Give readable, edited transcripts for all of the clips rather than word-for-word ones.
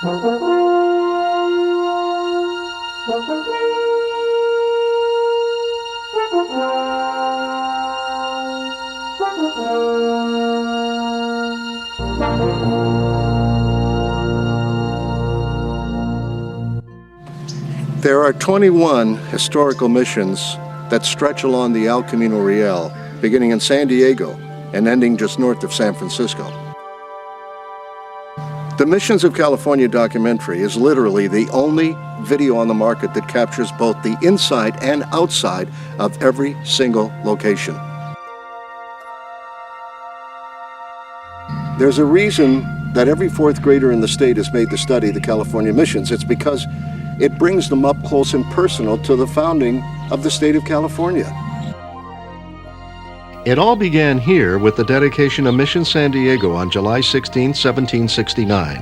There are 21 historical missions that stretch along the El Camino Real, beginning in San Diego and ending just north of San Francisco. The Missions of California documentary is literally the only video on the market that captures both the inside and outside of every single location. There's a reason that every fourth grader in the state is made to study the California missions. It's because it brings them up close and personal to the founding of the state of California. It all began here with the dedication of Mission San Diego on July 16, 1769.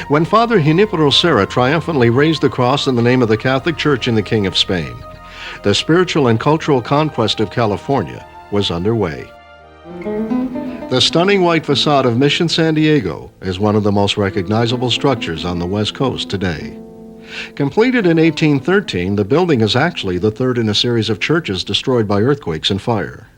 When Father Junipero Serra triumphantly raised the cross in the name of the Catholic Church and the King of Spain, the spiritual and cultural conquest of California was underway. The stunning white facade of Mission San Diego is one of the most recognizable structures on the West Coast today. Completed in 1813, the building is actually the third in a series of churches destroyed by earthquakes and fire.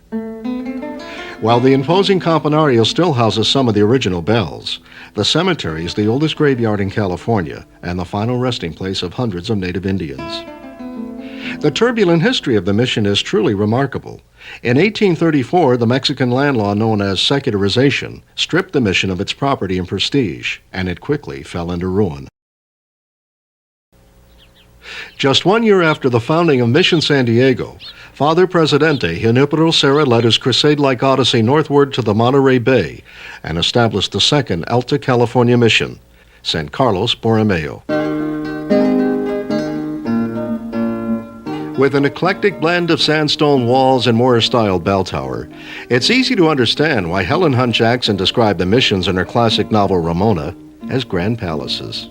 While the imposing campanario still houses some of the original bells, the cemetery is the oldest graveyard in California and the final resting place of hundreds of native Indians. The turbulent history of the mission is truly remarkable. In 1834, the Mexican land law known as secularization stripped the mission of its property and prestige, and it quickly fell into ruin. Just 1 year after the founding of Mission San Diego, Father Presidente Junipero Serra led his crusade-like odyssey northward to the Monterey Bay and established the second Alta California mission, San Carlos Borromeo. With an eclectic blend of sandstone walls and Moorish-style bell tower, it's easy to understand why Helen Hunt Jackson described the missions in her classic novel Ramona as grand palaces.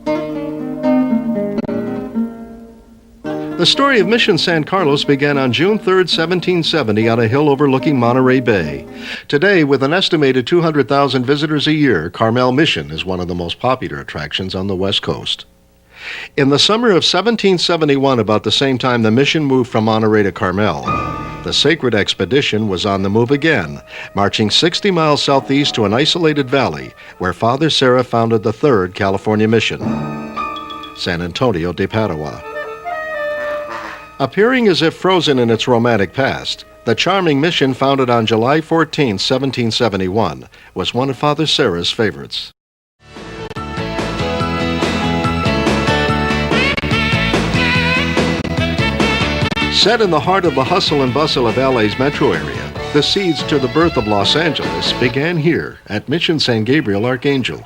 The story of Mission San Carlos began on June 3, 1770 on a hill overlooking Monterey Bay. Today, with an estimated 200,000 visitors a year, Carmel Mission is one of the most popular attractions on the West Coast. In the summer of 1771, about the same time the mission moved from Monterey to Carmel, the Sacred Expedition was on the move again, marching 60 miles southeast to an isolated valley where Father Serra founded the third California mission, San Antonio de Padua. Appearing as if frozen in its romantic past, the charming mission founded on July 14, 1771, was one of Father Serra's favorites. Set in the heart of the hustle and bustle of LA's metro area, the seeds to the birth of Los Angeles began here at Mission San Gabriel Archangel.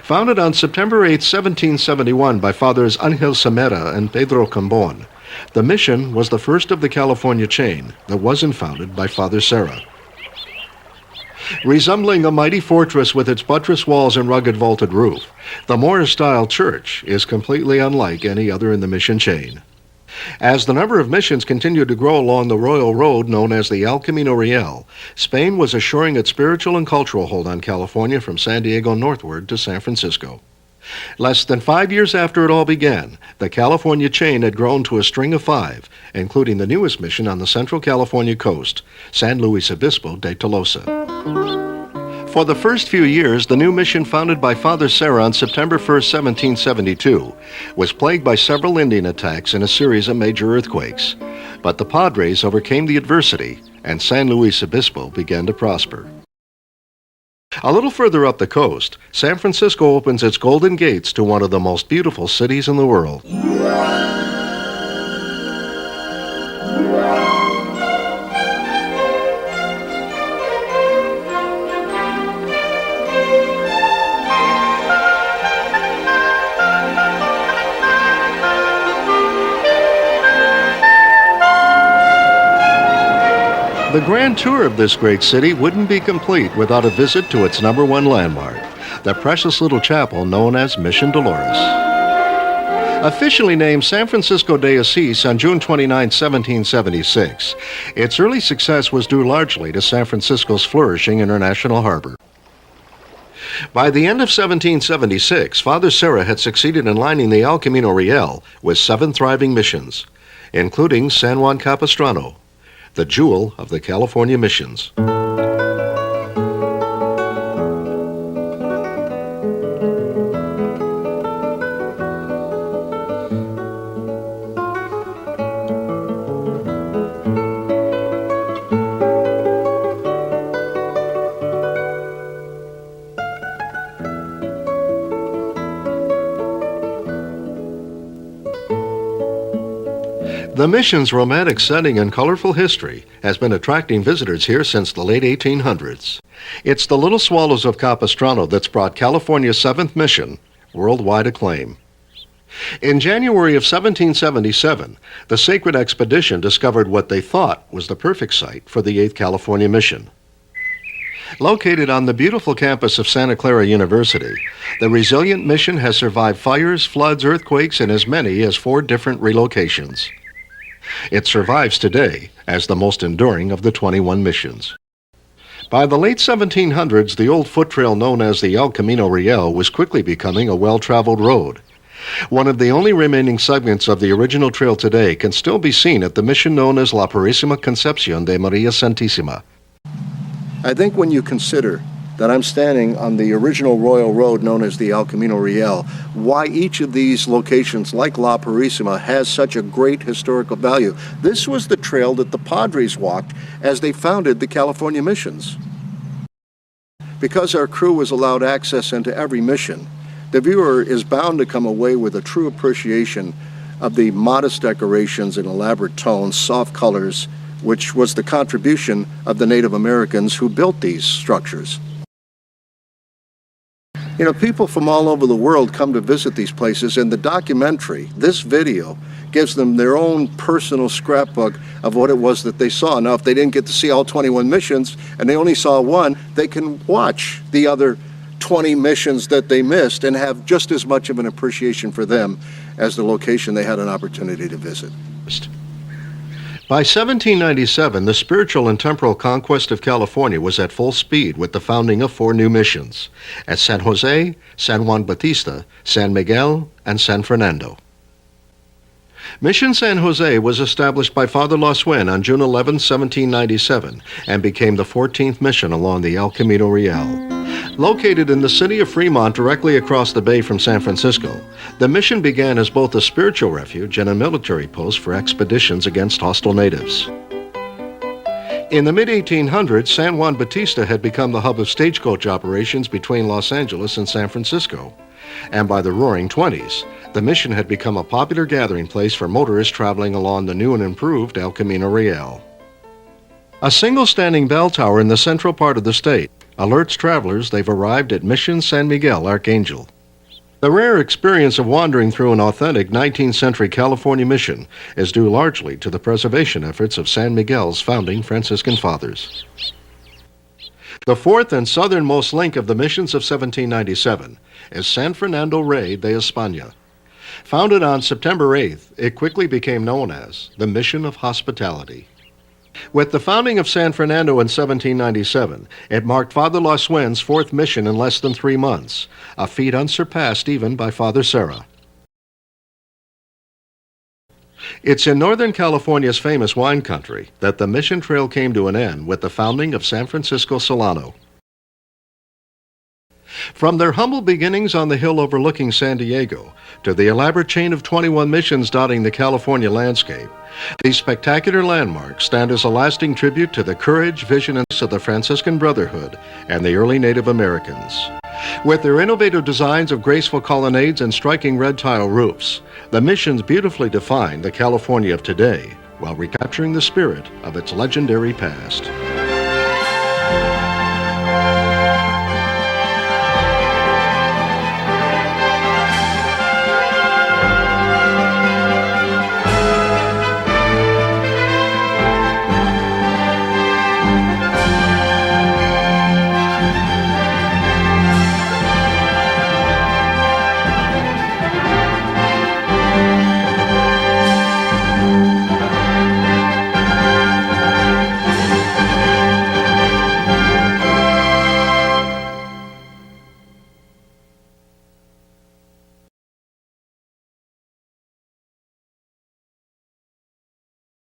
Founded on September 8, 1771 by Fathers Angel Samera and Pedro Cambon, the mission was the first of the California chain that wasn't founded by Father Serra. Resembling a mighty fortress with its buttress walls and rugged vaulted roof, the Moorish-style church is completely unlike any other in the mission chain. As the number of missions continued to grow along the royal road known as the El Camino Real, Spain was assuring its spiritual and cultural hold on California from San Diego northward to San Francisco. Less than 5 years after it all began, the California chain had grown to a string of 5, including the newest mission on the central California coast, San Luis Obispo de Tolosa. For the first few years, the new mission founded by Father Serra on September 1, 1772, was plagued by several Indian attacks and a series of major earthquakes. But the Padres overcame the adversity, and San Luis Obispo began to prosper. A little further up the coast, San Francisco opens its golden gates to one of the most beautiful cities in the world. The grand tour of this great city wouldn't be complete without a visit to its #1 landmark, the precious little chapel known as Mission Dolores. Officially named San Francisco Diocese on June 29, 1776, its early success was due largely to San Francisco's flourishing international harbor. By the end of 1776, Father Serra had succeeded in lining the El Camino Real with 7 thriving missions, including San Juan Capistrano, the jewel of the California missions. The mission's romantic setting and colorful history has been attracting visitors here since the late 1800s. It's the Little Swallows of Capistrano that's brought California's 7th mission worldwide acclaim. In January of 1777, the Sacred Expedition discovered what they thought was the perfect site for the 8th California mission. Located on the beautiful campus of Santa Clara University, the resilient mission has survived fires, floods, earthquakes, and as many as 4 different relocations. It survives today as the most enduring of the 21 missions. By the late 1700s, the old foot trail known as the El Camino Real was quickly becoming a well-traveled road. One of the only remaining segments of the original trail today can still be seen at the mission known as La Purisima Concepcion de Maria Santísima. I think when you consider that I'm standing on the original royal road known as the El Camino Real, why each of these locations, like La Purisima, has such a great historical value. This was the trail that the Padres walked as they founded the California missions. Because our crew was allowed access into every mission, the viewer is bound to come away with a true appreciation of the modest decorations and elaborate tones, soft colors, which was the contribution of the Native Americans who built these structures. You know, people from all over the world come to visit these places, and the documentary, this video, gives them their own personal scrapbook of what it was that they saw. Now, if they didn't get to see all 21 missions, and they only saw one, they can watch the other 20 missions that they missed and have just as much of an appreciation for them as the location they had an opportunity to visit. By 1797, the spiritual and temporal conquest of California was at full speed with the founding of 4 new missions at San Jose, San Juan Bautista, San Miguel, and San Fernando. Mission San Jose was established by Father Lasuen on June 11, 1797, and became the 14th mission along the El Camino Real. Located in the city of Fremont directly across the bay from San Francisco, the mission began as both a spiritual refuge and a military post for expeditions against hostile natives. In the mid-1800s, San Juan Bautista had become the hub of stagecoach operations between Los Angeles and San Francisco. And by the Roaring '20s, the mission had become a popular gathering place for motorists traveling along the new and improved El Camino Real. A single standing bell tower in the central part of the state alerts travelers they've arrived at Mission San Miguel Archangel. The rare experience of wandering through an authentic 19th century California mission is due largely to the preservation efforts of San Miguel's founding Franciscan fathers. The 4th and southernmost link of the missions of 1797 is San Fernando Rey de España. Founded on September 8th, it quickly became known as the Mission of Hospitality. With the founding of San Fernando in 1797, it marked Father Lasuen's 4th mission in less than 3 months, a feat unsurpassed even by Father Serra. It's in Northern California's famous wine country that the mission trail came to an end with the founding of San Francisco Solano. From their humble beginnings on the hill overlooking San Diego to the elaborate chain of 21 missions dotting the California landscape, these spectacular landmarks stand as a lasting tribute to the courage, vision, and of the Franciscan Brotherhood and the early Native Americans. With their innovative designs of graceful colonnades and striking red tile roofs, the missions beautifully define the California of today while recapturing the spirit of its legendary past.